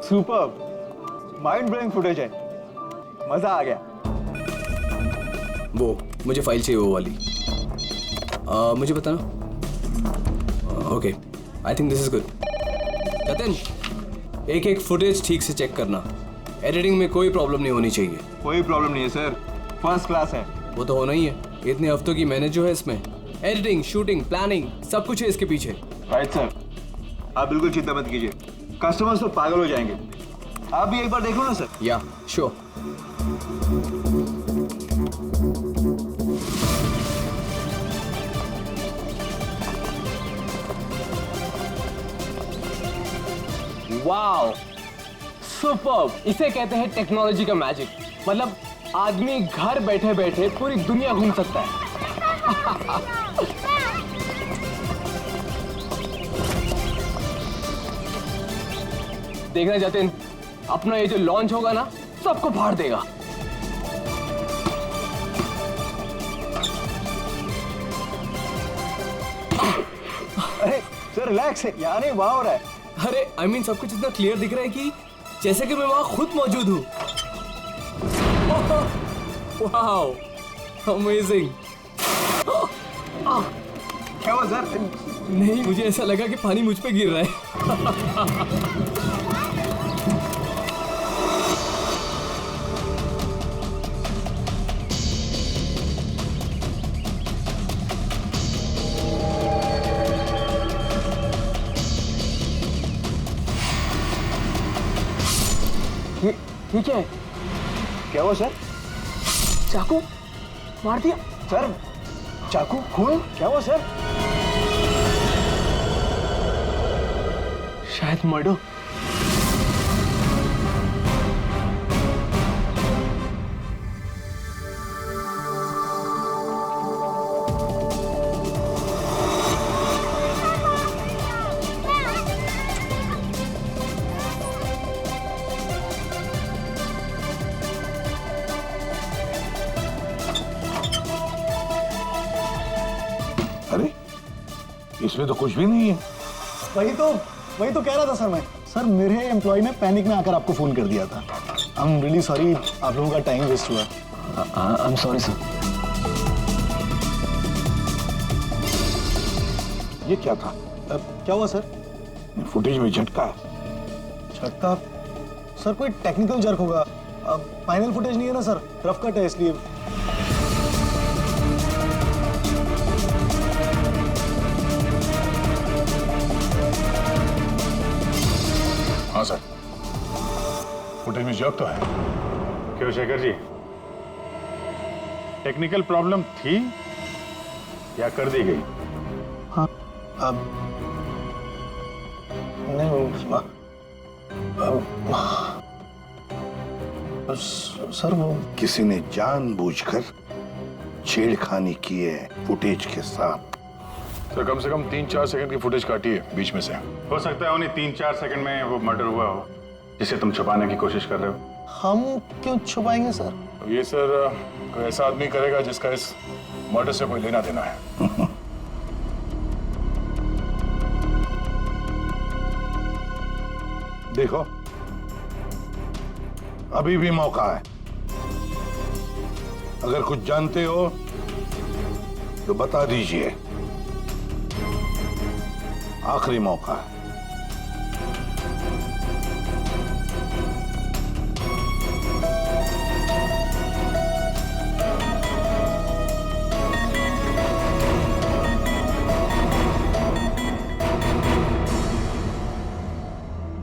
Super, mind blowing footage है, मजा आ गया। वो मुझे फाइल चाहिए वो वाली। मुझे बताना। Okay, I think this is good. Jatin, एक फुटेज ठीक से चेक करना। एडिटिंग में कोई प्रॉब्लम नहीं होनी चाहिए। कोई प्रॉब्लम नहीं है सर, फर्स्ट क्लास है। वो तो होना ही है, इतने हफ्तों की मेहनत जो है इसमें, एडिटिंग, शूटिंग, प्लानिंग, सब कुछ है इसके पीछे। राइट सर, आप बिल्कुल चिंता मत कीजिए, कस्टमर्स तो पागल हो जाएंगे। आप भी एक बार देखो ना सर। या श्योर। Wow, superb! इसे कहते हैं टेक्नोलॉजी का मैजिक। मतलब आदमी घर बैठे बैठे पूरी दुनिया घूम सकता है। देखना जतिन, अपना ये जो लॉन्च होगा ना, सबको फाड़ देगा। अरे सर रिलैक्स है, यहाँ नहीं वहाँ हो रहा है। अरे आई मीन सब कुछ इतना क्लियर दिख रहा है कि जैसे कि मैं वहां खुद मौजूद हूँ। Wow, amazing. क्या हुआ सर? नहीं, मुझे ऐसा लगा कि पानी मुझ पे गिर रहा है। ठीक है। क्या हुआ सर? चाकू मार दिया सर, चाकू, खून, क्या हुआ सर? शायद मर्डर। अरे इसमें तो कुछ भी नहीं है। वही तो कह रहा था सर मैं। सर मेरे एम्प्लॉय ने पैनिक में आकर आपको फोन कर दिया था। आई एम रियली सॉरी, आप लोगों का टाइम वेस्ट हुआ। I am sorry sir. ये क्या था? क्या हुआ सर? फुटेज में झटका है। झटका? सर कोई टेक्निकल जर्क होगा। फाइनल फुटेज नहीं है ना सर, रफ कट है इसलिए। हाँ सर, फुटेज में जर्क तो है। क्यों शेखर जी, टेक्निकल प्रॉब्लम थी या कर दी गई? हाँ, नहीं सर वो किसी ने जानबूझकर छेड़खानी की है फुटेज के साथ। तो कम से कम 3-4 सेकंड की फुटेज काटी है बीच में से। हो सकता है उन्हें 3-4 सेकंड में वो मर्डर हुआ हो जिसे तुम छुपाने की कोशिश कर रहे हो। हम क्यों छुपाएंगे सर? ये सर कोई ऐसा आदमी करेगा जिसका इस मर्डर से कोई लेना देना है। देखो, अभी भी मौका है। अगर कुछ जानते हो तो बता दीजिए, आखिरी मौका है।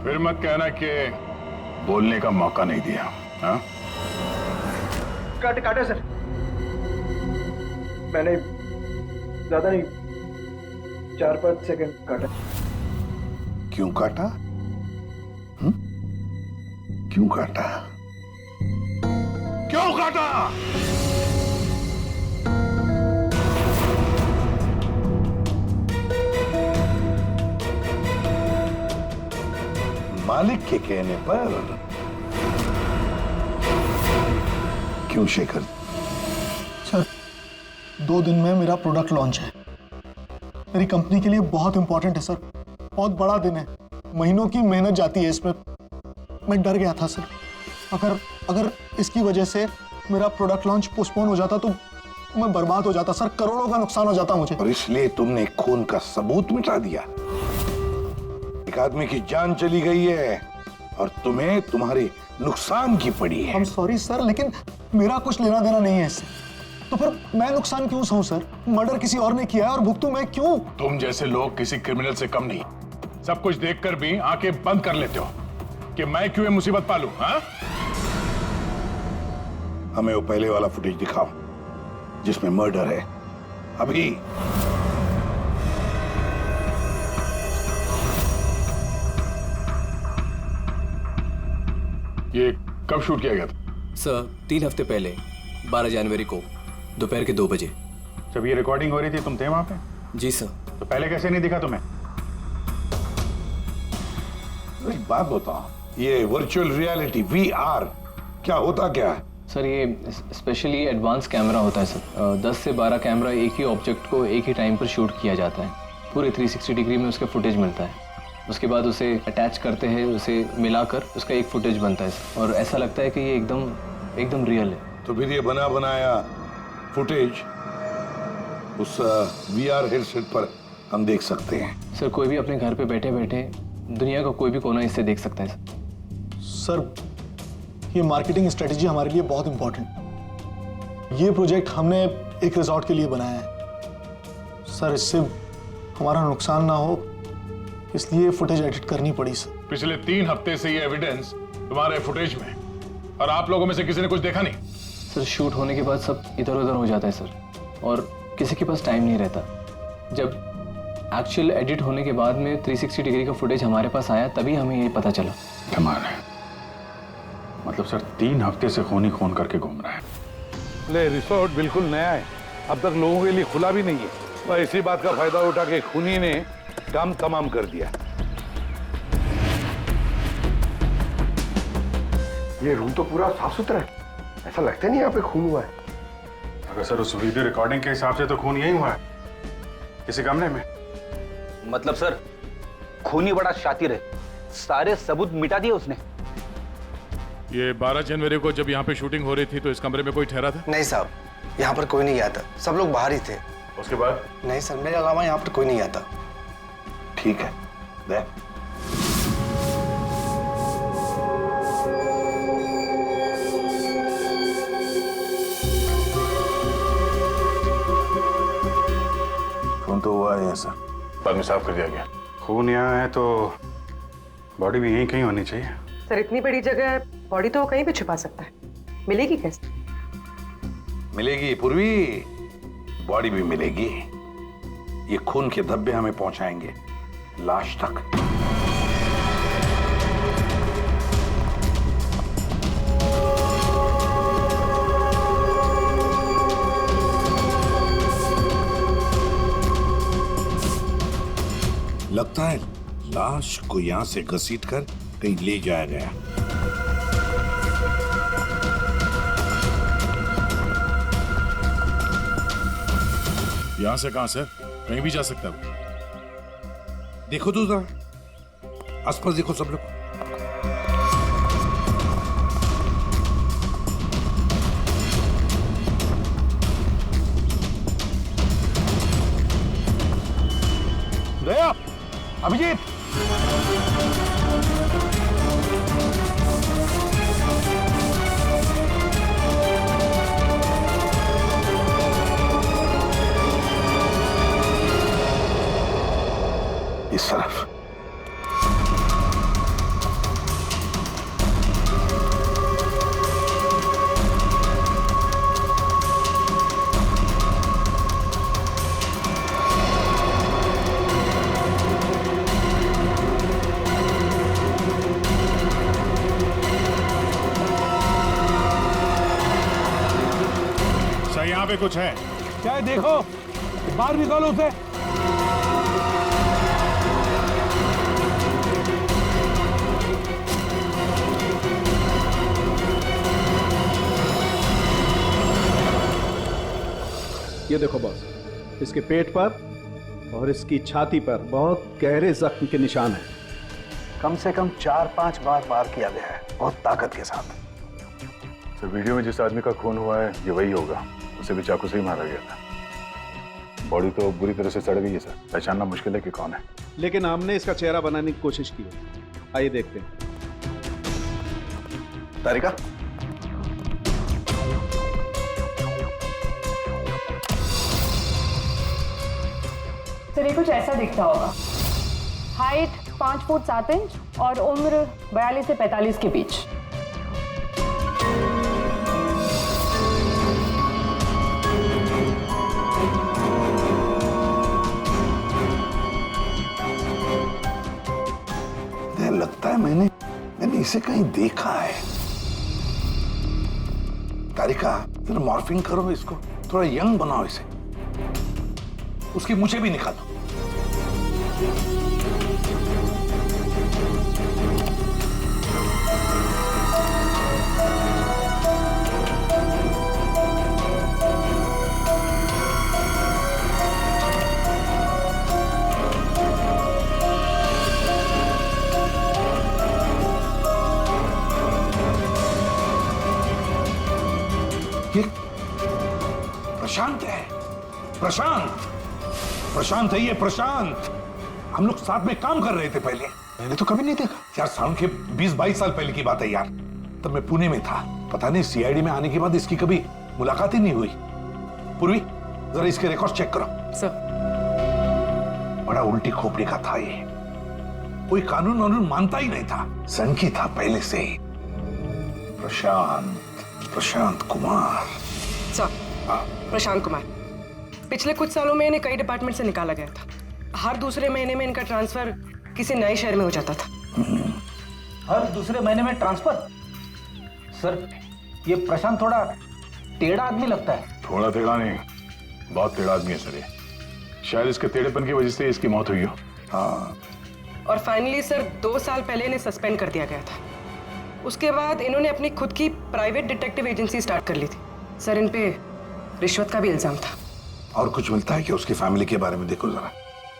फिर मत कहना कि बोलने का मौका नहीं दिया। हाँ, काटे सर, मैंने ज्यादा नहीं, 4-5 सेकंड काटा। क्यों काटा? क्यों काटा? क्यों काटा? मालिक के कहने पर। क्यों शेखर? सर 2 दिन में मेरा प्रोडक्ट लॉन्च है। मेरी कंपनी के लिए बहुत इंपॉर्टेंट है सर, बहुत बड़ा दिन है। महीनों की मेहनत जाती है इसमें। मैं डर गया था सर। अगर अगर इसकी वजह से मेरा प्रोडक्ट लॉन्च पोस्टपोन हो जाता तो मैं बर्बाद हो जाता सर, करोड़ों का नुकसान हो जाता मुझे। और इसलिए तुमने खून का सबूत मिटा दिया। एक आदमी की जान चली गई है और तुम्हें तुम्हारे नुकसान की पड़ी है। आई एम सॉरी सर, लेकिन मेरा कुछ लेना देना नहीं है इससे। तो फिर मैं नुकसान क्यों सहूं सर? मर्डर किसी और ने किया है और भुगतूं मैं क्यों? तुम जैसे लोग किसी क्रिमिनल से कम नहीं। सब कुछ देखकर भी आंखें बंद कर लेते हो कि मैं क्यों ये मुसीबत पालूं, हाँ? हमें वो पहले वाला फुटेज दिखाओ जिसमें मर्डर है। अभी। ये कब शूट किया गया था? सर 3 हफ्ते पहले 12 जनवरी को दोपहर के 2 बजे। जब ये रिकॉर्डिंग हो रही थी तुम थे वहां पे? जी सर। तो पहले कैसे नहीं दिखा तुम्हें? एक बात बताओ, ये वर्चुअल रियलिटी VR क्या होता क्या है? सर ये स्पेशली एडवांस कैमरा होता है सर। 10 से 12 कैमरा एक ही ऑब्जेक्ट को एक ही टाइम पर शूट किया जाता है। पूरे 360 डिग्री में उसका फुटेज मिलता है। उसके बाद उसे अटैच करते हैं, उसे मिलाकर उसका एक फुटेज बनता है सर। और ऐसा लगता है कि ये एकदम रियल है। तो फिर ये बना बनाया फुटेज उस VR हेडसेट पर हम देख सकते हैं। सर कोई भी अपने घर पे बैठे बैठे दुनिया का कोई भी कोना इससे देख सकता है सर। सर ये मार्केटिंग स्ट्रेटेजी हमारे लिए बहुत इंपॉर्टेंट। ये प्रोजेक्ट हमने एक रिजॉर्ट के लिए बनाया है सर। इससे हमारा नुकसान ना हो इसलिए फुटेज एडिट करनी पड़ी सर। पिछले 3 हफ्ते से ये एविडेंस तुम्हारे फुटेज में, और आप लोगों में से किसी ने कुछ देखा नहीं? सर शूट होने के बाद सब इधर उधर हो जाता है सर, और किसी के पास टाइम नहीं रहता। जब एक्चुअल एडिट होने के बाद में 360 डिग्री का फुटेज हमारे पास आया तभी हमें ये पता चला। कमाल है। मतलब सर 3 हफ्ते से खून ही खून करके घूम रहा है। ले रिसोर्ट बिल्कुल नया है, अब तक लोगों के लिए खुला भी नहीं है। और इसी बात का फायदा उठा के खूनी ने काम तमाम कर दिया। ये रूम तो पूरा साफ सुथरा है, ऐसा लगता नहीं यहाँ पे खून हुआ है। अगर सर उस वीडियो रिकॉर्डिंग के हिसाब से तो खून यही हुआ है, किसी कमरे में। मतलब सर खूनी बड़ा शातिर है, सारे सबूत मिटा दिए उसने। ये 12 जनवरी को जब यहाँ पे शूटिंग हो रही थी तो इस कमरे में कोई ठहरा था? नहीं साहब, यहाँ पर कोई नहीं गया था, सब लोग बाहर ही थे। उसके बाद? नहीं सर, मेरे अलावा यहाँ पर कोई नहीं गया था। ठीक है, दे। खून तो हुआ है सर। बाद में साफ कर दिया गया। खून यहाँ है तो बॉडी भी यहीं कहीं होनी चाहिए। सर इतनी बड़ी जगह है, बॉडी तो कहीं भी छुपा सकता है, मिलेगी कैसे? मिलेगी पूर्वी, बॉडी भी मिलेगी। ये खून के धब्बे हमें पहुंचाएंगे लाश तक। लगता है लाश को यहां से घसीटकर कहीं ले जाया गया। यहां से कहां सर? कहीं भी जा सकता है। देखो तो जरा आसपास देखो सब लोग। दया, अभिजीत, इस तरफ। सर यहाँ पे कुछ है? क्या है देखो, बाहर निकालो उसे। ये देखो बॉस, इसके पेट पर और इसकी छाती पर बहुत गहरे जख्म के निशान हैं। कम से कम 4-5 बार वार किया गया है, बहुत ताकत के साथ। सर वीडियो में जिस आदमी का खून हुआ है ये वही होगा, उसे भी चाकू से ही मारा गया था। बॉडी तो बुरी तरह से सड़ गई है सर, पहचानना मुश्किल है कि कौन है। लेकिन हमने इसका चेहरा बनाने की कोशिश की है, आइए देखते हैं। तारिका, सर ये कुछ ऐसा दिखता होगा। हाइट 5 फुट 7 इंच और उम्र 42 से 45 के बीच। लगता है मैंने इसे कहीं देखा है। तारिका, जरा मॉर्फिंग करो इसको, थोड़ा यंग बनाओ इसे, उसकी मूछें भी निकालो। ये प्रशांत है, प्रशांत है ये, प्रशांत। हम लोग साथ में काम कर रहे थे पहले। मैंने तो कभी नहीं देखा यार, साउंड के 20-22 साल पहले की बात है यार। तब मैं पुणे में था, पता नहीं सीआईडी में आने के बाद इसकी कभी मुलाकात ही नहीं हुई। पूर्वी, जरा इसके रिकॉर्ड चेक करो। सर। बड़ा उल्टी खोपड़ी का था ये, कोई कानून वानून मानता ही नहीं था, सनकी था पहले से ही। प्रशांत कुमार। सर, प्रशांत कुमार पिछले कुछ सालों में इन्हें कई डिपार्टमेंट से निकाला गया था। हर दूसरे महीने में इनका ट्रांसफर किसी नए शहर में हो जाता था। हर दूसरे महीने में ट्रांसफर? सर, ये प्रशांत थोड़ा टेढ़ा आदमी लगता है। थोड़ा टेढ़ा नहीं, बहुत टेढ़ा आदमी है सर ये। शायद इसके टेढ़ेपन की वजह से इसकी मौत हुई हो। हाँ। और फाइनली सर 2 साल पहले इन्हें सस्पेंड कर दिया गया था। उसके बाद इन्होंने अपनी खुद की प्राइवेट डिटेक्टिव एजेंसी स्टार्ट कर ली थी। सर, इन पे रिश्वत का भी इल्जाम था। और कुछ मिलता है कि उसकी फैमिली के बारे में देखो जरा।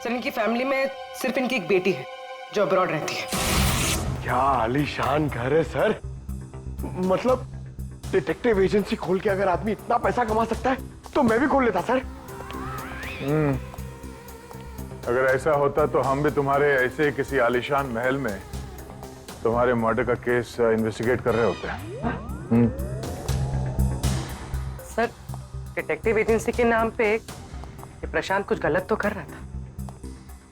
सर, इनकी फैमिली में सिर्फ इनकी एक बेटी है जो अब्रॉड रहती है। क्या आलीशान घर है सर। मतलब डिटेक्टिव एजेंसी खोल के अगर आदमी इतना पैसा कमा सकता है तो मैं भी खोल लेता सर। अगर ऐसा होता तो हम भी तुम्हारे ऐसे किसी आलीशान महल में तुम्हारे मर्डर का केस इन्वेस्टिगेट कर रहे होते हैं। सर, डिटेक्टिव एजेंसी के नाम पे ये प्रशांत कुछ गलत तो कर रहा था,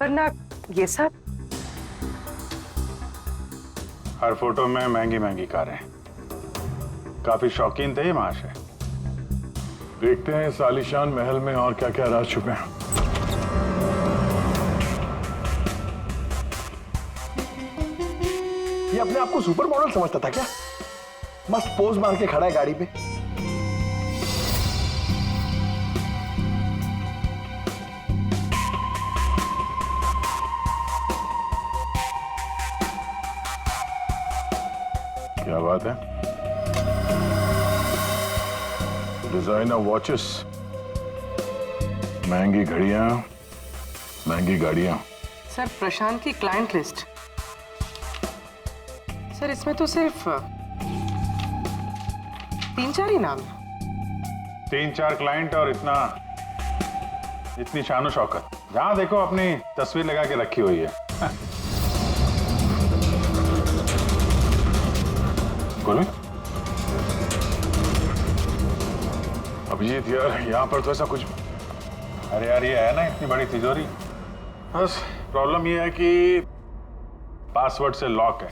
पर ना ये सब। हर फोटो में महंगी महंगी कारें, काफी शौकीन थे ये महाशय। देखते हैं इस आलीशान महल में और क्या क्या राज छुपे हैं। ये अपने आप को सुपर मॉडल समझता था क्या? मस्त पोज मार के खड़ा है गाड़ी पे। क्या बात है? डिजाइनर वॉचेस, महंगी घड़ियां, महंगी गाड़ियां। सर, प्रशांत की क्लाइंट लिस्ट। सर, इसमें तो सिर्फ 3-4 ही नाम है। 3-4 क्लाइंट और इतनी शानो शौकत। जहां देखो अपनी तस्वीर लगा के रखी हुई है। बोले अभिजीत यार, यहाँ पर तो ऐसा कुछ। अरे यार, ये है ना इतनी बड़ी तिजोरी, बस प्रॉब्लम ये है कि पासवर्ड से लॉक है।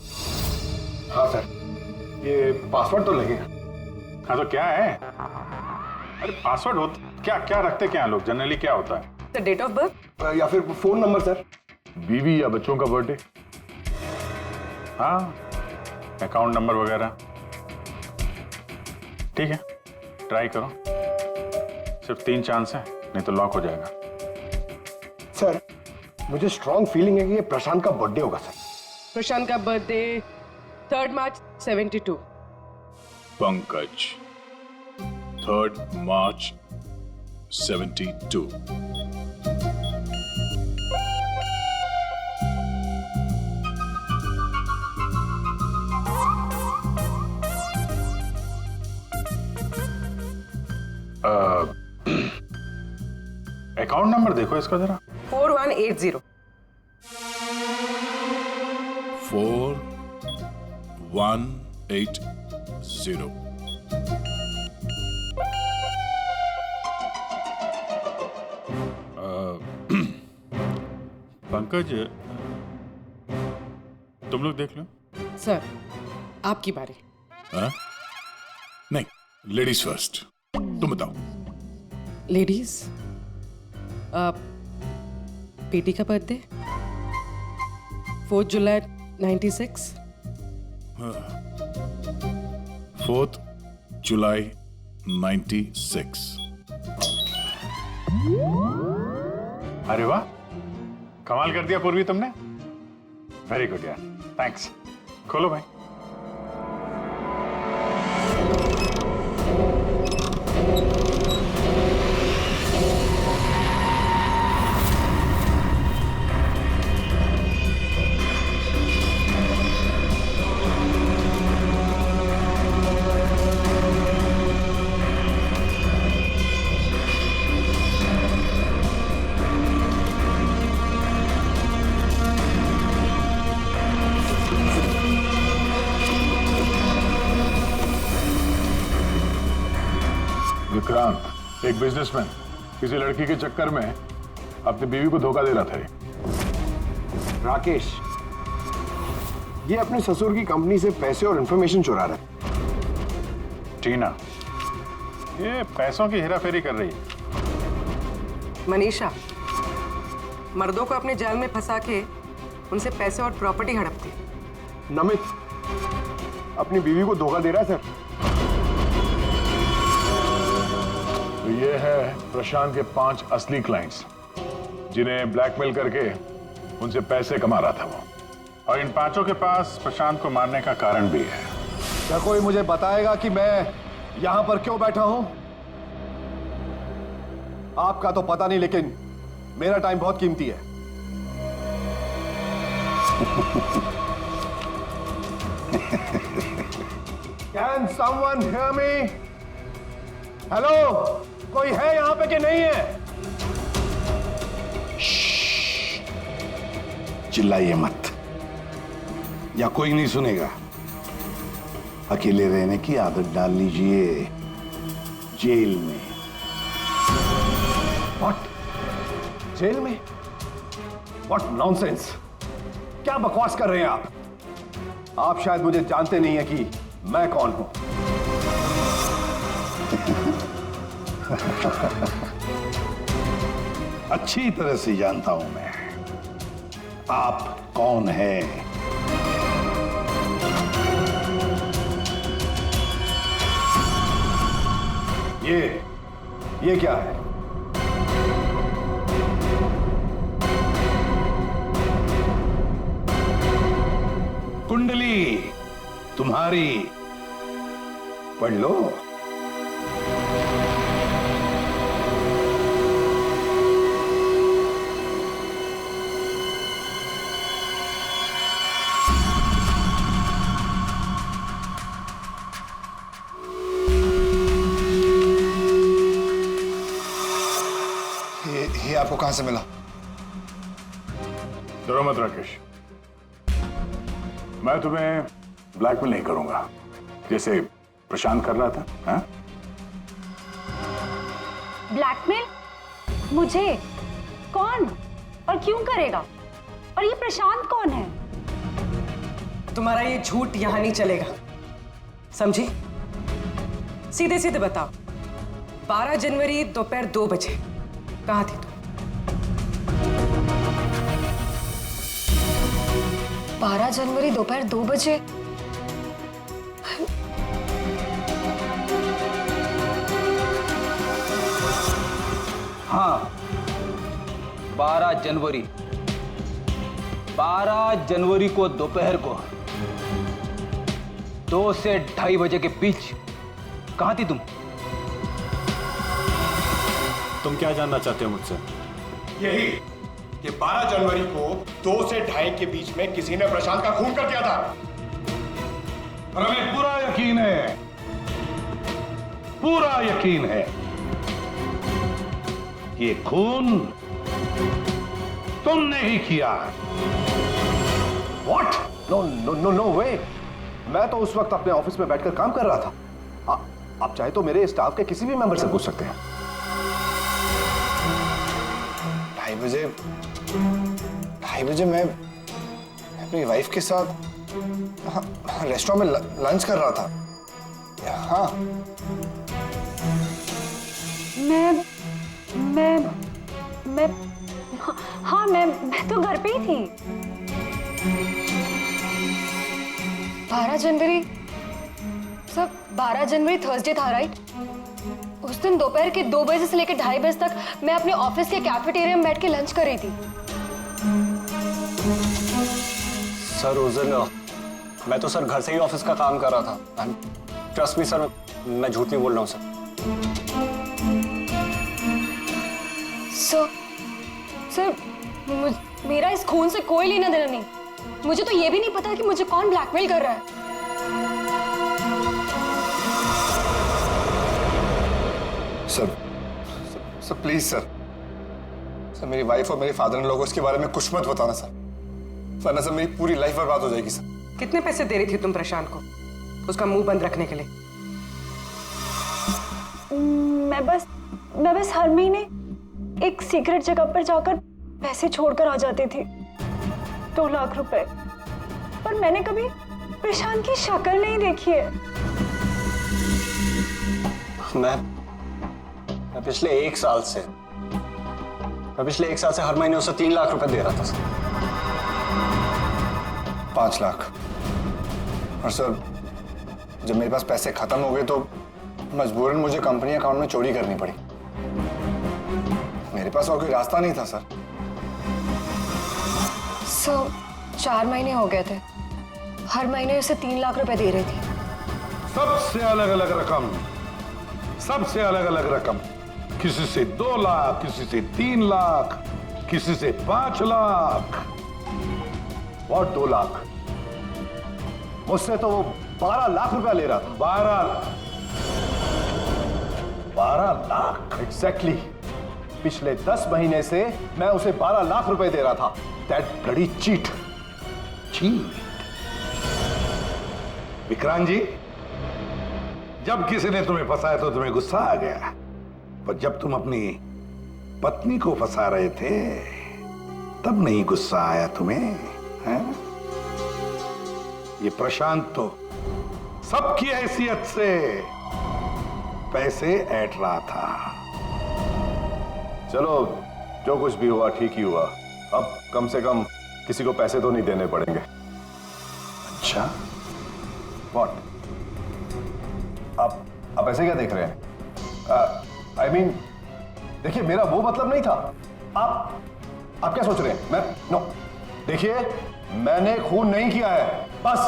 हाँ सर, ये पासवर्ड तो लगेगा। हाँ तो क्या है? अरे पासवर्ड होता क्या? क्या रखते क्या लोग जनरली? क्या होता है? सर, डेट ऑफ बर्थ या फिर फोन नंबर सर। बीवी या बच्चों का बर्थडे, हाँ, अकाउंट नंबर वगैरह। ठीक है, ट्राई करो। सिर्फ 3 चांस है, नहीं तो लॉक हो जाएगा। सर, मुझे स्ट्रॉन्ग फीलिंग है कि ये प्रशांत का बर्थडे होगा सर। प्रशांत का बर्थडे 3 मार्च 72। पंकज 3 मार्च 72। अकाउंट नंबर देखो इसका जरा। 4180। 4180। पंकज, तुम लोग देख लो। सर आपकी बारी। हाँ? नहीं, लेडीज फर्स्ट। तुम बताओ। लेडीज, बेटी का बर्थडे 4 जुलाई 96। 4 जुलाई 96। अरे वाह, कमाल कर दिया पूर्वी तुमने। वेरी गुड यार, थैंक्स। खोलो भाई। विक्रांत, एक बिजनेसमैन, किसी लड़की के चक्कर में अपनी बीवी को धोखा दे रहा था। राकेश, ये अपने ससुर की कंपनी से पैसे और इंफॉर्मेशन चुरा रहा है। टीना, ये पैसों की हेराफेरी कर रही है। मनीषा, मर्दों को अपने जाल में फंसा के उनसे पैसे और प्रॉपर्टी हड़पती। नमित अपनी बीवी को धोखा दे रहा है सर। तो ये है प्रशांत के 5 असली क्लाइंट्स, जिन्हें ब्लैकमेल करके उनसे पैसे कमा रहा था वो। और इन 5 के पास प्रशांत को मारने का कारण भी है। क्या कोई मुझे बताएगा कि मैं यहां पर क्यों बैठा हूं? आपका तो पता नहीं, लेकिन मेरा टाइम बहुत कीमती है। Can someone hear me? Hello, कोई है यहां पे कि नहीं है? चिल्लाइए मत, या कोई नहीं सुनेगा। अकेले रहने की आदत डाल लीजिए जेल में। What? जेल में? What nonsense? क्या बकवास कर रहे हैं आप? आप शायद मुझे जानते नहीं है कि मैं कौन हूं। अच्छी तरह से जानता हूं मैं आप कौन हैं। ये क्या है? कुंडली तुम्हारी, पढ़ लो। ये आपको कहां से मिला? डरो मत राकेश, मैं तुम्हें ब्लैकमेल नहीं करूंगा जैसे प्रशांत कर रहा था। हाँ? ब्लैकमेल? मुझे? कौन और क्यों करेगा? और ये प्रशांत कौन है? तुम्हारा ये झूठ यहां नहीं चलेगा, समझी? सीधे सीधे बताओ, 12 जनवरी दोपहर 2 बजे कहां थी तुम? 12 जनवरी दोपहर 2 बजे? हाँ, 12 जनवरी को दोपहर को 2 से 2:30 बजे के बीच कहां थी तुम? तुम क्या जानना चाहते हो मुझसे? यही कि 12 जनवरी को 2 से 2:30 के बीच में किसी ने प्रशांत का खून कर दिया था। और हमें पूरा यकीन है ये खून तुमने ही किया। What? No, no, no, no way. मैं तो उस वक्त अपने ऑफिस में बैठकर काम कर रहा था। आप चाहे तो मेरे स्टाफ के किसी भी मेंबर से पूछ सकते हैं। 2:30 बजे मैं अपनी वाइफ के साथ रेस्टोरेंट में लंच कर रहा था। हाँ, मैं तो घर पे ही थी। 12 जनवरी सर, 12 जनवरी थर्सडे था राइट? उस दिन दोपहर के 2 बजे से लेकर 2:30 बजे तक मैं अपने ऑफिस के कैफेटेरिया में बैठ के लंच कर रही थी। सर उस दिन मैं तो सर घर से ही ऑफिस का काम कर रहा था। ट्रस्ट मी सर, मैं झूठ नहीं बोल रहा हूँ सर। सर मेरा इस खून से कोई लेना देना नहीं। मुझे तो ये भी नहीं पता कि मुझे कौन ब्लैकमेल कर रहा है। सर प्लीज सर, मेरी वाइफ और मेरे फादर इन लोगों इसके बारे में कुछ मत बताना सर, वरना सर मेरी पूरी लाइफ बर्बाद हो जाएगी सर। कितने पैसे दे रही थी तुम प्रशांत को उसका मुंह बंद रखने के लिए? मैं बस हर महीने एक सीक्रेट जगह पर जाकर पैसे छोड़कर आ जाती थी, 2 लाख रुपए। पर मैंने कभी प्रशांत की शक्ल नहीं देखी है। मैं पिछले 1 साल से हर महीने उसे 3 लाख रुपए दे रहा था सर। 5 लाख। और सर जब मेरे पास पैसे खत्म हो गए तो मजबूरन मुझे कंपनी अकाउंट में चोरी करनी पड़ी। मेरे पास और कोई रास्ता नहीं था सर। 4 महीने हो गए थे, हर महीने उसे 3 लाख रुपए दे रही थी। सबसे अलग अलग रकम, किसी से 2 लाख, किसी से 3 लाख, किसी से 5 लाख। और 2 लाख? मुझसे तो वो 12 लाख रुपया ले रहा था। 12 लाख एग्जैक्टली। पिछले 10 महीने से मैं उसे 12 लाख रुपए दे रहा था। That bloody cheat. Vikrant ji, जब किसी ने तुम्हें फंसाया तो तुम्हें गुस्सा आ गया, पर जब तुम अपनी पत्नी को फंसा रहे थे तब नहीं गुस्सा आया तुम्हें, हैं? ये प्रशांत तो सबकी हैसियत से पैसे ऐंठ रहा था। चलो जो कुछ भी हुआ ठीक ही हुआ। अब कम से कम किसी को पैसे तो नहीं देने पड़ेंगे। अच्छा, व्हाट? आप ऐसे क्या देख रहे हैं? I mean, देखिए मेरा वो मतलब नहीं था। आप क्या सोच रहे हैं? नो, देखिए मैंने खून नहीं किया है, बस।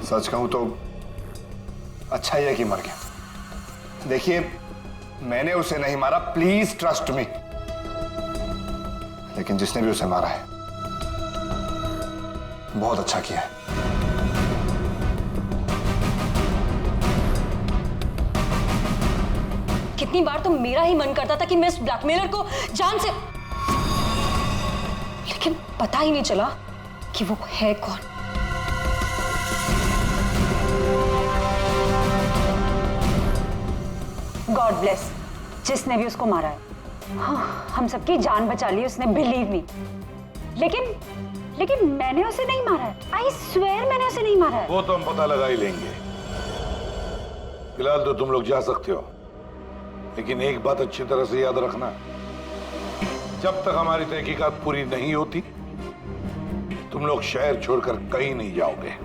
सच कहूं तो अच्छा ही है कि मर गया। देखिए मैंने उसे नहीं मारा, प्लीज ट्रस्ट मी। लेकिन जिसने भी उसे मारा है बहुत अच्छा किया है। कितनी बार तो मेरा ही मन करता था कि मैं इस ब्लैकमेलर को जान से, लेकिन पता ही नहीं चला कि वो है कौन। गॉड ब्लेस जिसने भी उसको मारा है। हाँ, हम सबकी जान बचा ली उसने, बिलीव मी। लेकिन मैंने उसे नहीं मारा है। आई स्वेयर मैंने उसे नहीं मारा है। वो तो हम पता लगा ही लेंगे। फिलहाल तो तुम लोग जा सकते हो, लेकिन एक बात अच्छी तरह से याद रखना, जब तक हमारी तहकीकात पूरी नहीं होती तुम लोग शहर छोड़कर कहीं नहीं जाओगे।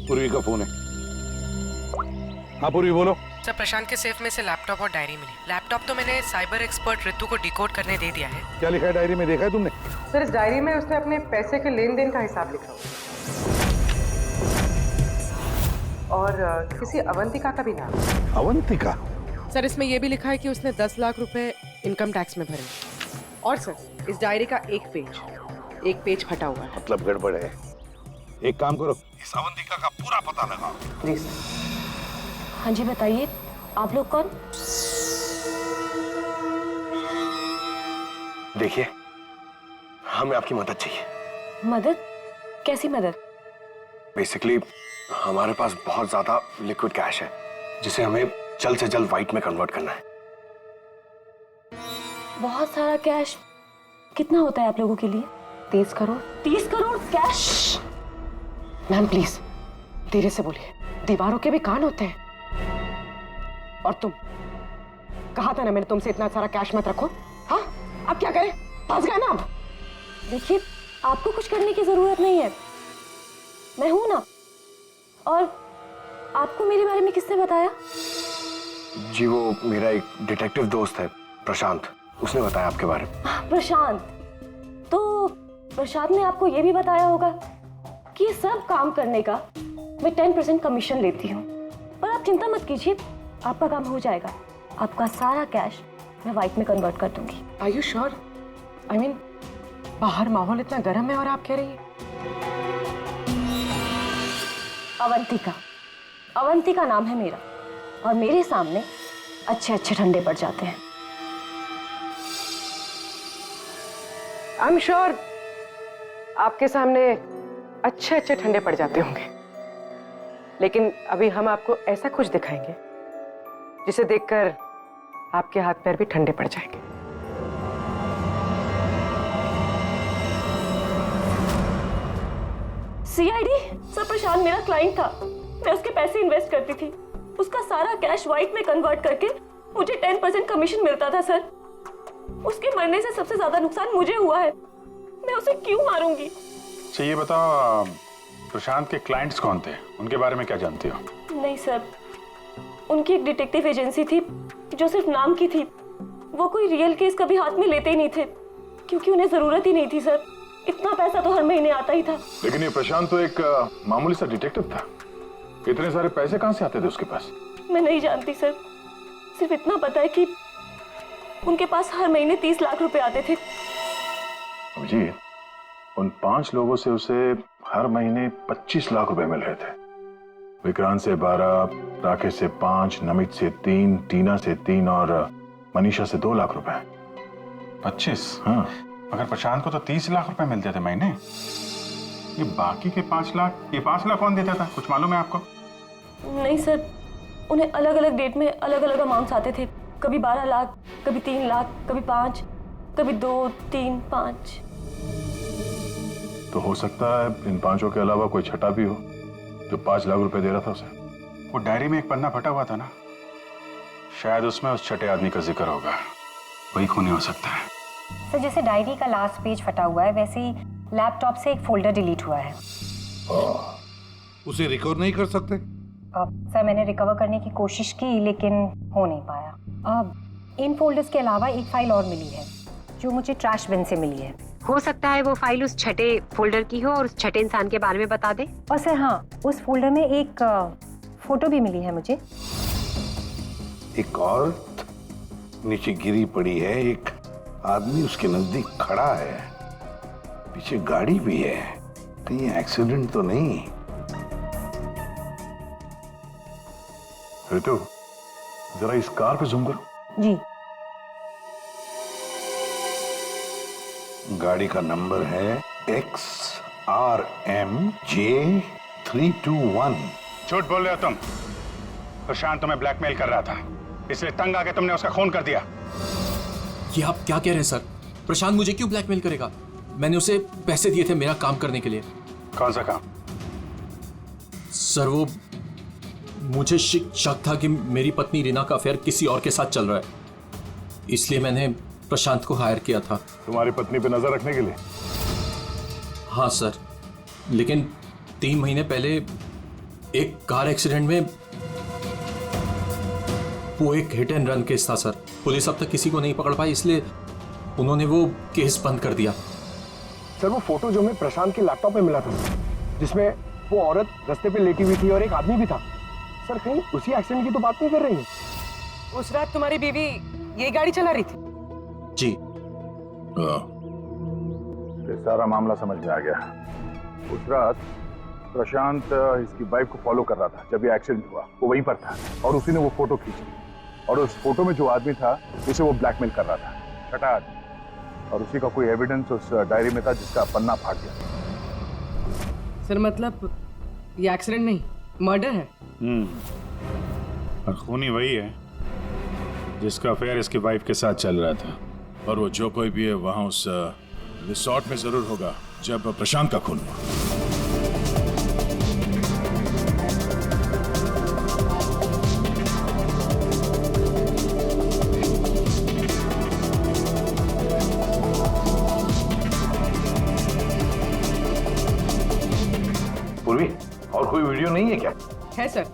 पूर्वी का फोन है। हाँ पूर्वी बोलो। सर प्रशांत के सेफ में से लैपटॉप और डायरी मिली। लैपटॉप तो मैंने साइबर एक्सपर्ट ऋतु को डिकोड करने दे दिया है। क्या लिखा है डायरी में, देखा है तुमने? सर इस डायरी में उसने अपने पैसे के लेन देन का हिसाब लिखा हुआ और किसी अवंतिका का भी नाम। अवंतिका? सर इसमें यह भी लिखा है कि उसने 10 लाख रुपए इनकम टैक्स में भरे। और सर इस डायरी का एक पेज फटा हुआ है। मतलब गड़बड़ है। एक काम करो, इस अवंतिका का पूरा पता लगाओ। जी सर। हाँ जी बताइए, आप लोग कौन? देखिए, हमें आपकी मदद चाहिए। मदद? कैसी मदद? बेसिकली हमारे पास बहुत ज्यादा लिक्विड कैश है जिसे हमें जल्द से जल्द व्हाइट में कन्वर्ट करना है। बहुत सारा कैश? कितना होता है आप लोगों के लिए? 30 crore. 30 crore cash? Ma'am please धीरे से बोलिए, दीवारों के भी कान होते हैं। और तुम, कहा था ना मैंने तुमसे इतना सारा कैश मत रखो। हाँ, अब क्या करें? फंस गए ना अब। देखिए, आपको कुछ करने की जरूरत नहीं है, मैं हूं ना। और आपको मेरे बारे में किसने बताया? जी वो मेरा एक डिटेक्टिव दोस्त है प्रशांत, उसने बताया आपके बारे में। प्रशांत? तो प्रशांत ने आपको यह भी बताया होगा कि ये सब काम करने का मैं 10% कमीशन लेती हूँ। पर आप चिंता मत कीजिए, आपका काम हो जाएगा। आपका सारा कैश मैं व्हाइट में कन्वर्ट कर दूंगी। Are you sure? I mean, बाहर माहौल इतना गर्म है और आप कह रही हैं। अवंतिका नाम है मेरा, और मेरे सामने अच्छे अच्छे ठंडे पड़ जाते हैं। आई एम श्योर आपके सामने अच्छे अच्छे ठंडे पड़ जाते होंगे, लेकिन अभी हम आपको ऐसा कुछ दिखाएंगे जिसे देखकर आपके हाथ पैर भी ठंडे पड़ जाएंगे। सीआईडी? सर, प्रशांत मेरा क्लाइंट था, मैं उसके पैसे इन्वेस्ट करती थी। उसका सारा कैश व्हाइट में कन्वर्ट करके मुझे 10% कमीशन मिलता था सर। उसके मरने से सबसे ज्यादा नुकसान मुझे हुआ है, मैं उसे क्यों मारूंगी? अच्छा ये बताओ, प्रशांत के क्लाइंट्स कौन थे, उनके बारे में क्या जानती हो? नहीं सर, उनकी एक डिटेक्टिव एजेंसी थी जो सिर्फ नाम की थी। वो कोई रियल केस कभी हाथ में लेते ही नहीं थे, क्योंकि उन्हें जरूरत ही नहीं थी सर। इतना पैसा तो हर महीने आता ही था। लेकिन ये प्रशांत तो एक मामूली सा डिटेक्टिव था, इतने सारे पैसे कहां से आते थे उसके पास? मैं नहीं जानती सर, सिर्फ इतना पता है कि उनके पास हर महीने 30 लाख रुपए आते थे। जी, उन 5 लोगों से उसे हर महीने 25 लाख रुपए मिल रहे थे। विक्रांत से 12, राकेश से 5, नमित से 3, टीना से 3 और मनीषा से 2 लाख रुपए। 25? हाँ। मगर प्रशांत को तो 30 लाख रुपए मिलते थे महीने। ये बाकी के 5 लाख, ये 5 लाख कौन देता था, कुछ मालूम है आपको? नहीं सर, उन्हें अलग अलग डेट में अलग अलग अमाउंट्स आते थे। कभी 12 लाख, कभी 3 लाख, कभी 5, कभी 2, 3, 5। तो हो सकता है इन 5 के अलावा कोई छठा भी हो जो 5 लाख रुपए दे रहा था उसे। वो डायरी में एक पन्ना फटा हुआ था ना, शायद उसमें उस छठे आदमी का जिक्र होगा, वही खूनी हो सकता है। सर, जैसे डायरी का लास्ट पेज फटा हुआ है, वैसे ही लैपटॉप से एक फोल्डर डिलीट हुआ है। उसे रिकवर नहीं कर सकते? सर, मैंने रिकवर करने की कोशिश की लेकिन हो नहीं पाया। अब इन फोल्डर्स के अलावा एक फाइल और मिली है जो मुझे ट्रैश बिन से मिली है। हो सकता है वो फाइल उस छठे फोल्डर की हो और उस छठे इंसान के बारे में बता दे। और सर हाँ, उस फोल्डर में एक फोटो भी मिली है मुझे। एक औरत नीचे गिरी पड़ी है, एक आदमी उसके नजदीक खड़ा है, पीछे गाड़ी भी है। कहीं एक्सीडेंट तो नहीं? ऋतु, जरा इस कार पे जूम करो। जी। गाड़ी का नंबर है XRMJ321। झूठ बोल रहे हो तुम। प्रशांत तुम्हें ब्लैकमेल कर रहा था, इसलिए तंग आके तुमने उसका खून कर दिया। ये आप क्या कह रहे हैं सर? प्रशांत मुझे क्यों ब्लैकमेल करेगा? मैंने उसे पैसे दिए थे मेरा काम करने के लिए। कौन सा काम? सर, वो मुझे शक था कि मेरी पत्नी रीना का अफेयर किसी और के साथ चल रहा है, इसलिए मैंने प्रशांत को हायर किया था। तुम्हारी पत्नी पे नजर रखने के लिए? हाँ सर, लेकिन 3 महीने पहले एक कार एक्सीडेंट में, वो एक हिट एंड रन केस था सर। पुलिस अब तक किसी को नहीं पकड़ पाई, इसलिए उन्होंने वो केस बंद कर दिया। सर, वो फोटो जो हमें प्रशांत के लैपटॉप में मिला था, जिसमें वो औरत रास्ते पे लेटी हुई थी और एक आदमी भी था, सर कहीं उसी एक्सीडेंट की तो बात नहीं कर रही है? उस रात तुम्हारी बीवी ये गाड़ी चला रही थी? जी। ये सारा मामला समझ में आ गया। उस रात प्रशांत इसकी वाइफ को फॉलो कर रहा था। जब ये एक्सीडेंट हुआ वो वहीं पर था और उसी ने वो फोटो खींची और उस फोटो में जो आदमी था उसे वो ब्लैकमेल कर रहा था, छठा आदमी। और उसी का कोई एविडेंस उस डायरी में था जिसका पन्ना फाट गया। सर मतलब ये एक्सीडेंट नहीं, मर्डर है। और खूनी वही है जिसका अफेयर इसकी वाइफ के साथ चल रहा था। और वो जो कोई भी है वहां उस रिसोर्ट में जरूर होगा जब प्रशांत का खून हुआ। पूर्वी, और कोई वीडियो नहीं है क्या? है सर,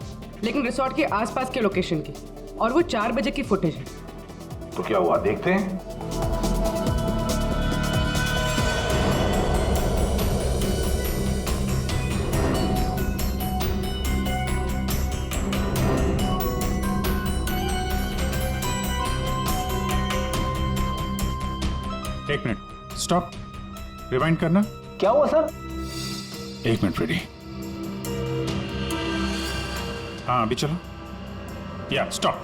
लेकिन रिसोर्ट के आसपास के लोकेशन की, और वो 4 बजे की फुटेज है। तो क्या हुआ देखते हैं। एक मिनट, स्टॉप, रिवाइंड करना। क्या हुआ सर? एक मिनट रेडी। हाँ अभी चलो। या स्टॉप।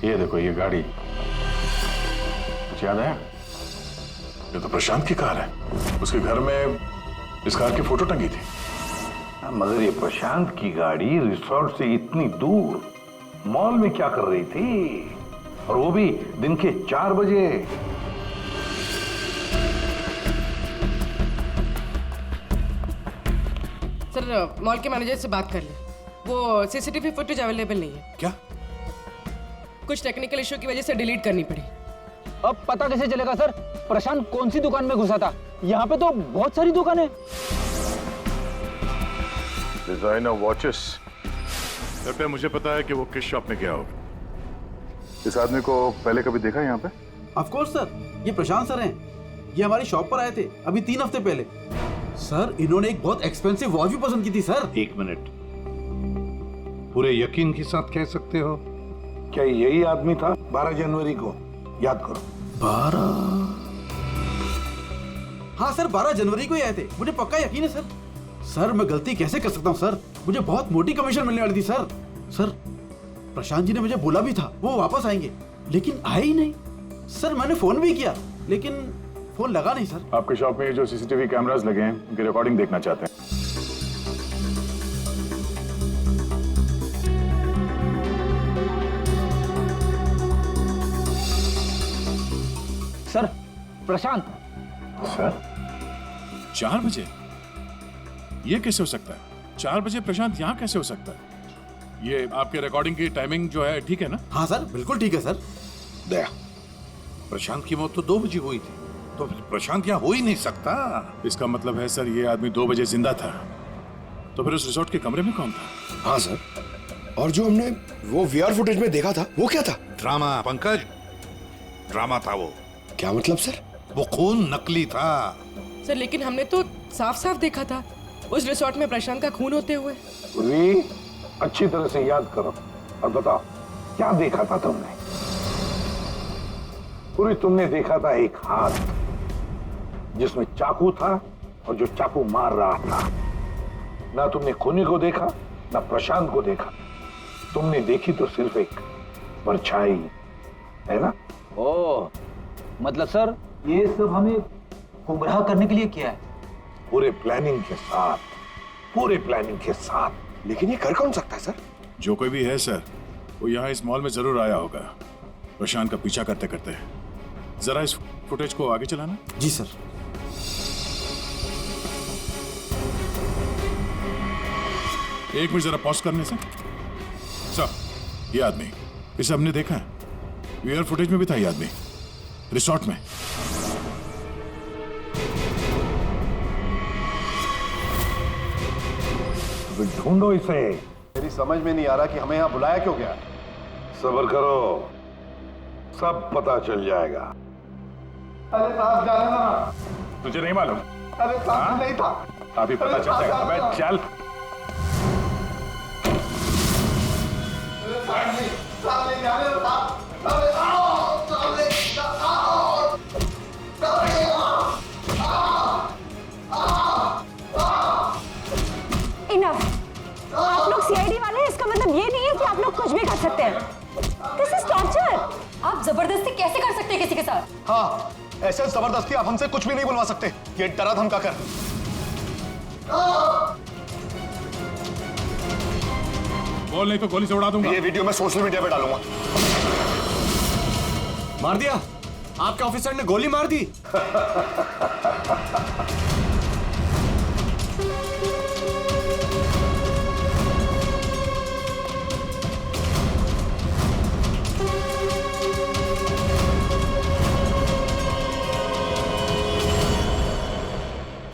ये देखो ये गाड़ी, कुछ याद आया? ये तो प्रशांत की कार है। उसके घर में इस कार की फोटो टंगी थी। मगर ये प्रशांत की गाड़ी रिसोर्ट से इतनी दूर मॉल में क्या कर रही थी, और वो भी दिन के 4 बजे? सर मॉल के मैनेजर से बात कर ले, वो सीसीटीवी फुटेज अवेलेबल नहीं है। क्या? कुछ टेक्निकल इशू की वजह से डिलीट करनी पड़ी। अब पता कैसे चलेगा सर प्रशांत कौन सी दुकान में घुसा था? यहाँ पे तो बहुत सारी दुकानें। Designer watches. कृपया मुझे पता है कि वो किस शॉप में गया होगा। इस आदमी को पहले कभी देखा यहाँ पे? ऑफ कोर्स सर, ये प्रशांत सर हैं। ये हमारी शॉप पर आए थे अभी 3 हफ्ते पहले। सर इन्होंने एक बहुत एक्सपेंसिव वॉच भी पसंद की थी सर। 1 मिनट, पूरे यकीन के साथ कह सकते हो क्या यही आदमी था 12 जनवरी को? याद करो। 12? हाँ सर, 12 जनवरी को ही आए थे, मुझे पक्का यकीन है सर। सर मैं गलती कैसे कर सकता हूँ सर, मुझे बहुत मोटी कमीशन मिलने वाली थी सर। सर प्रशांत जी ने मुझे बोला भी था वो वापस आएंगे, लेकिन आए ही नहीं। सर मैंने फोन भी किया लेकिन फोन लगा नहीं सर। आपके शॉप में जो सीसीटीवी कैमरास लगे हैं उनकी रिकॉर्डिंग देखना चाहते हैं। सर प्रशांत। सर 4 बजे? ये कैसे हो सकता है? 4 बजे प्रशांत यहाँ कैसे हो सकता है? ये आपके रिकॉर्डिंग की टाइमिंग जो है ठीक है ना? हाँ सर बिल्कुल ठीक है सर। दया, प्रशांत की मौत तो 2 बजे हुई थी, तो प्रशांत यहाँ हो ही नहीं सकता। इसका मतलब है सर ये आदमी 2 बजे जिंदा था, तो फिर उस रिसोर्ट के कमरे में कौन था? हाँ सर, और जो हमने वो वीआर फुटेज में देखा था वो क्या था? ड्रामा पंकज, ड्रामा था वो। क्या मतलब सर? वो खून नकली था। सर लेकिन हमने तो साफ साफ देखा था उस रिसोर्ट में प्रशांत का खून होते हुए। अच्छी तरह से याद करो और बताओ क्या देखा था तुमने? पूरी तुमने देखा था एक हाथ जिसमें चाकू था और जो चाकू मार रहा था। ना तुमने खूनी को देखा ना प्रशांत को देखा, तुमने देखी तो सिर्फ एक परछाई, है ना? ओ मतलब सर ये सब हमें गुमराह करने के लिए किया है? पूरे प्लानिंग के साथ, पूरे प्लानिंग के साथ। लेकिन ये कर कौन सकता है सर? जो कोई भी है सर वो यहाँ इस मॉल में जरूर आया होगा प्रशांत का पीछा करते करते। जरा इस फुटेज को आगे चलाना। जी सर। एक मिनट जरा पॉज करने से। सर ये आदमी, इसे हमने देखा है, वीआर फुटेज में भी था ये आदमी रिसोर्ट में। ढूंढो इसे। मेरी समझ में नहीं आ रहा कि हमें यहाँ बुलाया क्यों गया। सब्र करो, सब पता चल जाएगा। अरे साहब जाने ना। तुझे नहीं मालूम? अरे साहब नहीं था। अभी पता चल जाएगा। अबे चल। सामने जाने दो साहब। अरे आओ, सामने आओ, सामने आओ। इनफ। आप लोग सीआईडी वाले हैं, इसका मतलब ये नहीं है कि आप लोग कुछ भी कर सकते हैं। This is torture. आप जबरदस्ती कैसे कर सकते हैं किसी के साथ? हाँ, ऐसे जबरदस्ती आप हमसे कुछ भी नहीं बुलवा सकते। ये डरा धमका कर। बोल नहीं तो गोली से उड़ा दूंगा। ये वीडियो मैं सोशल मीडिया पे डालूंगा। मार दिया? आपके ऑफिसर ने गोली मार दी?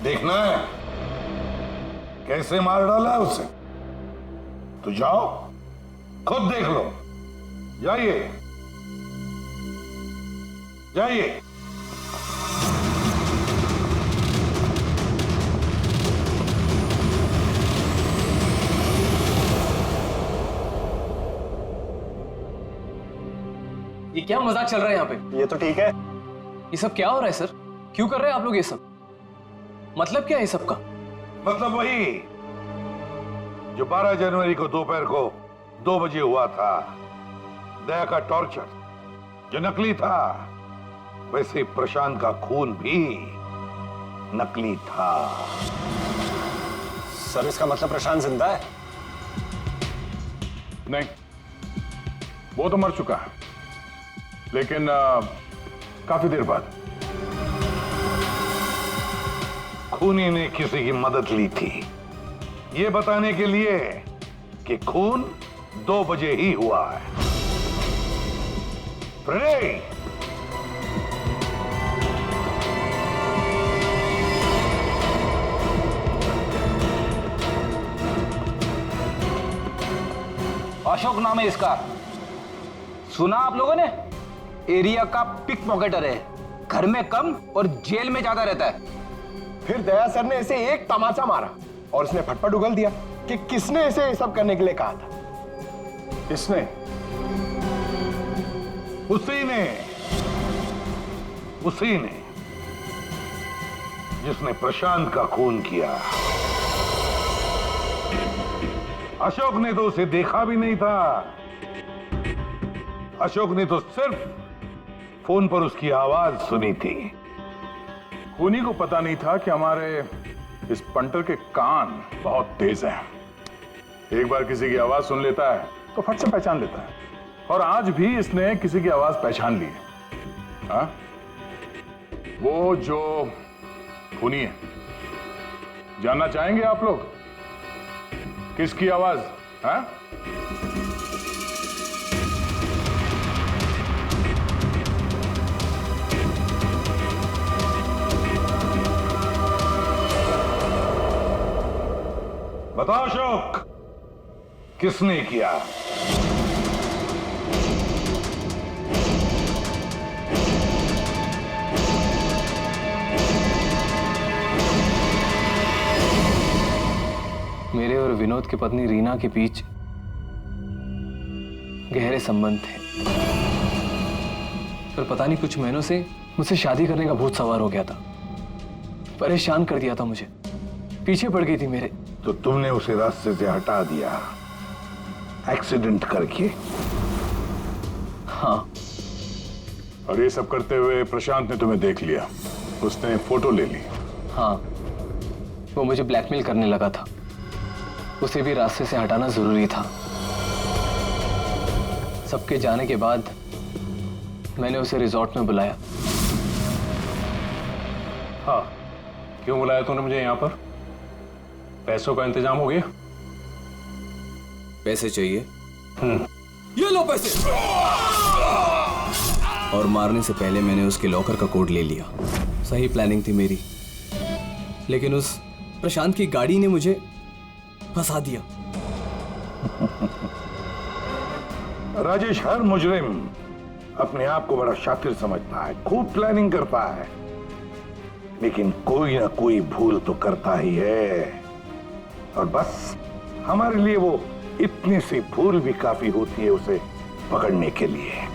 देखना है कैसे मार डाला है उसे? तो जाओ, खुद देख लो। जाइए जाइए। ये क्या मजाक चल रहा है यहाँ पे? ये तो ठीक है। ये सब क्या हो रहा है सर? क्यों कर रहे हैं आप लोग ये सब? मतलब क्या है ये सब का? मतलब वही जो 12 जनवरी को दोपहर को 2 बजे हुआ था, दया का टॉर्चर जो नकली था, वैसे प्रशांत का खून भी नकली था। सर इसका मतलब प्रशांत जिंदा है? नहीं, वो तो मर चुका है, लेकिन काफी देर बाद। खूनी ने किसी की मदद ली थी ये बताने के लिए कि खून 2 बजे ही हुआ है। फ्रेडे, अशोक नाम है इसका। सुना आप लोगों ने? एरिया का पिक पॉकेटर है, घर में कम और जेल में ज्यादा रहता है। फिर दया सर ने इसे एक तमाचा मारा और उसने फटफट उगल दिया कि किसने इसे सब करने के लिए कहा था। किसने? उसी ने जिसने प्रशांत का खून किया। अशोक ने तो उसे देखा भी नहीं था। अशोक ने तो सिर्फ फोन पर उसकी आवाज सुनी थी। खूनी को पता नहीं था कि हमारे इस पंटर के कान बहुत तेज हैं। एक बार किसी की आवाज सुन लेता है तो फट से पहचान लेता है, और आज भी इसने किसी की आवाज पहचान ली। हाँ? वो जो खूनी है, जानना चाहेंगे आप लोग किसकी आवाज? हाँ? बताओ अशोक, किसने किया? मेरे और विनोद की पत्नी रीना के बीच गहरे संबंध थे, पर पता नहीं कुछ महीनों से मुझसे शादी करने का भूत सवार हो गया था। परेशान कर दिया था मुझे, पीछे पड़ गई थी मेरे। तो तुमने उसे रास्ते से हटा दिया एक्सीडेंट करके? हाँ। और ये सब करते हुए प्रशांत ने तुम्हें देख लिया, उसने फोटो ले ली। हाँ, वो मुझे ब्लैकमेल करने लगा था। उसे भी रास्ते से हटाना जरूरी था। सबके जाने के बाद मैंने उसे रिजॉर्ट में बुलाया। हाँ, क्यों बुलाया तूने मुझे यहाँ पर? पैसों का इंतजाम हो गया? पैसे चाहिए? ये लो पैसे। और मारने से पहले मैंने उसके लॉकर का कोड ले लिया। सही प्लानिंग थी मेरी, लेकिन उस प्रशांत की गाड़ी ने मुझे फंसा दिया। राजेश हर मुजरिम अपने आप को बड़ा शातिर समझता है, खूब प्लानिंग करता है, लेकिन कोई ना कोई भूल तो करता ही है। और बस हमारे लिए वो इतनी सी भूल भी काफी होती है उसे पकड़ने के लिए।